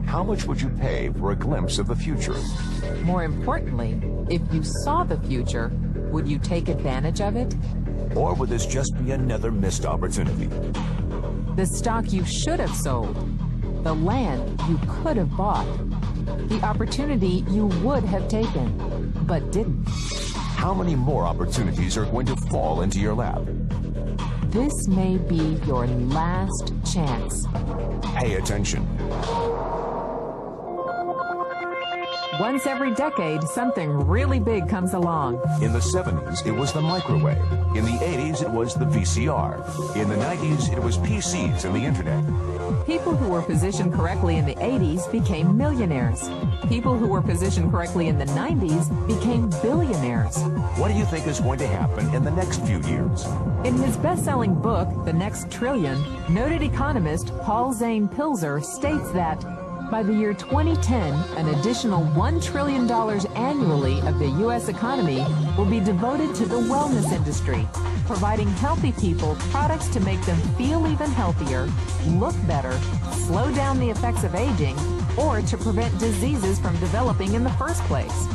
How much would you pay for a glimpse of the future? More importantly, if you saw the future, would you take advantage of it? Or would this just be another missed opportunity? The stock you should have sold, the land you could have bought, the opportunity you would have taken, but didn't. How many more opportunities are going to fall into your lap? This may be your last chance. Pay attention. Once every decade, something really big comes along. In the 70s, it was the microwave. In the 80s, it was the VCR. In the 90s, it was PCs and the internet. People who were positioned correctly in the 80s became millionaires. People who were positioned correctly in the 90s became billionaires. What do you think is going to happen in the next few years? In his best-selling book, The Next Trillion, noted economist Paul Zane Pilzer states that by the year 2010, an additional $1 trillion annually of the U.S. economy will be devoted to the wellness industry, providing healthy people products to make them feel even healthier, look better, slow down the effects of aging, or to prevent diseases from developing in the first place.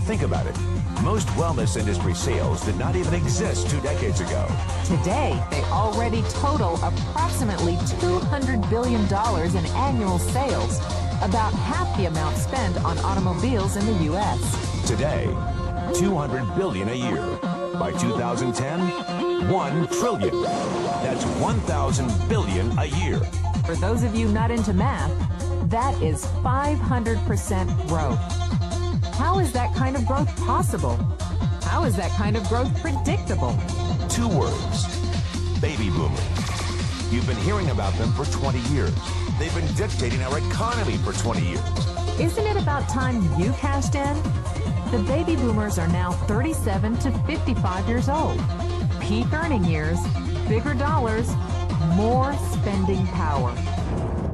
Think about it. Most wellness industry sales did not even exist 2 decades ago. Today, they already total approximately $200 billion in annual sales, about half the amount spent on automobiles in the U.S. Today, $200 billion a year. By 2010, $1 trillion. That's 1,000 billion a year. For those of you not into math, that is 500% growth. How is that kind of growth possible? How is that kind of growth predictable? 2 words. Baby boomers. You've been hearing about them for 20 years. They've been dictating our economy for 20 years. Isn't it about time you cashed in? The baby boomers are now 37 to 55 years old. Peak earning years, bigger dollars, more spending power.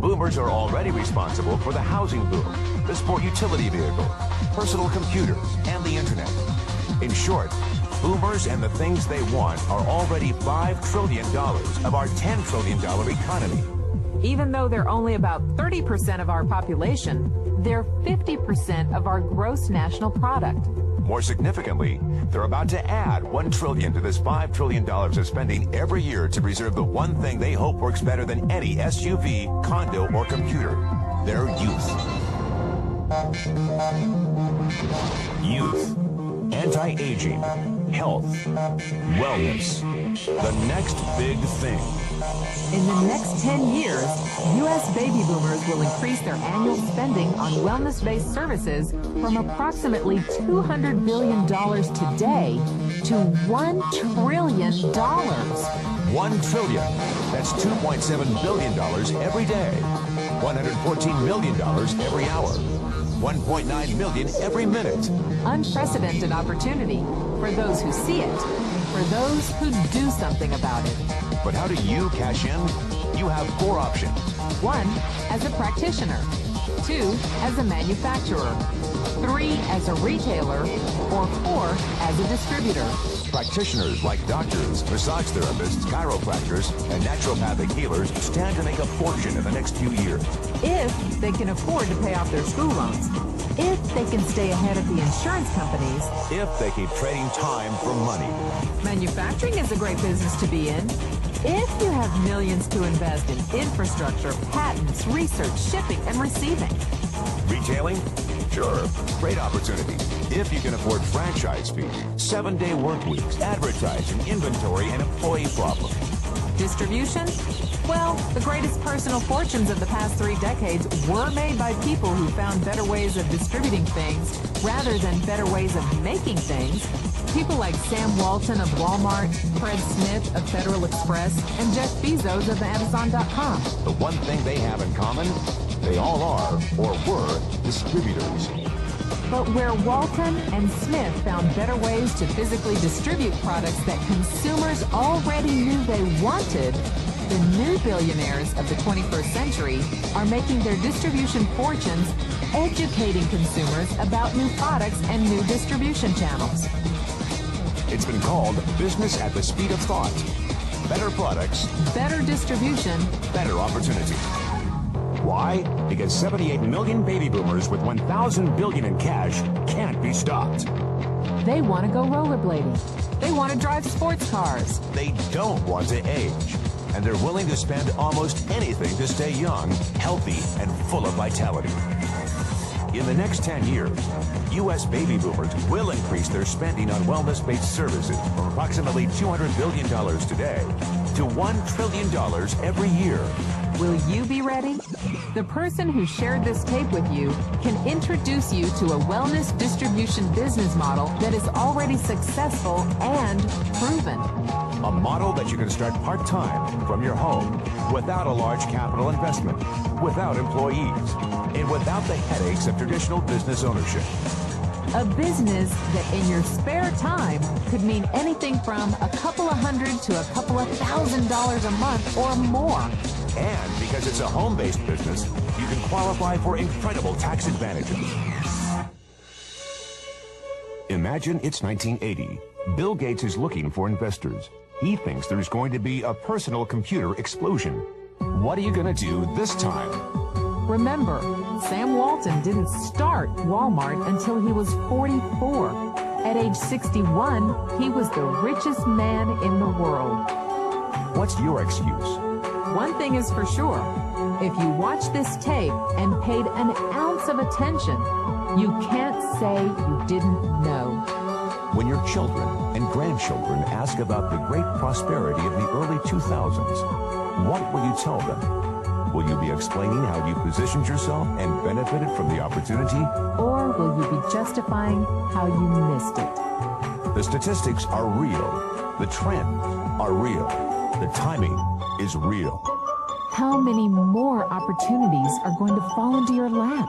Boomers are already responsible for the housing boom, the sport utility vehicle, personal computers, and the internet. In short, boomers and the things they want are already $5 trillion of our $10 trillion economy. Even though they're only about 30% of our population, they're 50% of our gross national product. More significantly, they're about to add $1 trillion to this $5 trillion of spending every year to preserve the one thing they hope works better than any SUV, condo, or computer: their youth. Youth. Anti-aging. Health. Wellness. The next big thing. In the next 10 years, U.S. baby boomers will increase their annual spending on wellness-based services from approximately $200 billion today to $1 trillion. $1 trillion. That's $2.7 billion every day. $114 million every hour. 1.9 million every minute. Unprecedented opportunity for those who see it, for those who do something about it. But how do you cash in? You have 4 options. 1, as a practitioner. 2, as a manufacturer. 3, as a retailer. Or 4, as a distributor. Practitioners like doctors, massage therapists, chiropractors, and naturopathic healers stand to make a fortune in the next few years. If they can afford to pay off their school loans. If they can stay ahead of the insurance companies. If they keep trading time for money. Manufacturing is a great business to be in. If you have millions to invest in infrastructure, patents, research, shipping, and receiving. Retailing? Sure, great opportunity. If you can afford franchise fees, 7-day work weeks, advertising, inventory, and employee problems. Distribution? Well, the greatest personal fortunes of the past 3 decades were made by people who found better ways of distributing things rather than better ways of making things. People like Sam Walton of Walmart, Fred Smith of Federal Express, and Jeff Bezos of Amazon.com. The one thing they have in common, they all are, or were, distributors. But where Walton and Smith found better ways to physically distribute products that consumers already knew they wanted, the new billionaires of the 21st century are making their distribution fortunes educating consumers about new products and new distribution channels. It's been called business at the speed of thought. better products, better distribution, better opportunity. Why? Because 78 million baby boomers with 1,000 billion in cash can't be stopped. They want to go rollerblading. They want to drive sports cars. They don't want to age. And they're willing to spend almost anything to stay young, healthy, and full of vitality. In the next 10 years, U.S. baby boomers will increase their spending on wellness-based services from approximately $200 billion today to $1 trillion every year. Will you be ready? The person who shared this tape with you can introduce you to a wellness distribution business model that is already successful and proven. A model that you can start part-time from your home without a large capital investment, without employees, and without the headaches of traditional business ownership. A business that in your spare time could mean anything from a couple of hundred to a couple of $1,000s a month or more. And because it's a home-based business, you can qualify for incredible tax advantages. Imagine it's 1980. Bill Gates is looking for investors. He thinks there's going to be a personal computer explosion. What are you going to do this time? Remember, Sam Walton didn't start Walmart until he was 44. At age 61, he was the richest man in the world. What's your excuse? One thing is for sure, if you watch this tape and paid an ounce of attention, you can't say you didn't know. When your children and grandchildren ask about the great prosperity of the early 2000s, what will you tell them? Will you be explaining how you positioned yourself and benefited from the opportunity? Or will you be justifying how you missed it? The statistics are real. The trends are real. The timing is real. How many more opportunities are going to fall into your lap?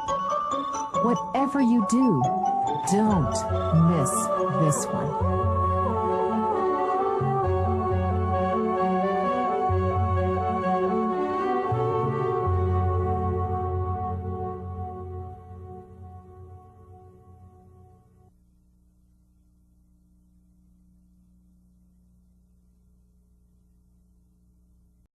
Whatever you do, don't miss this one.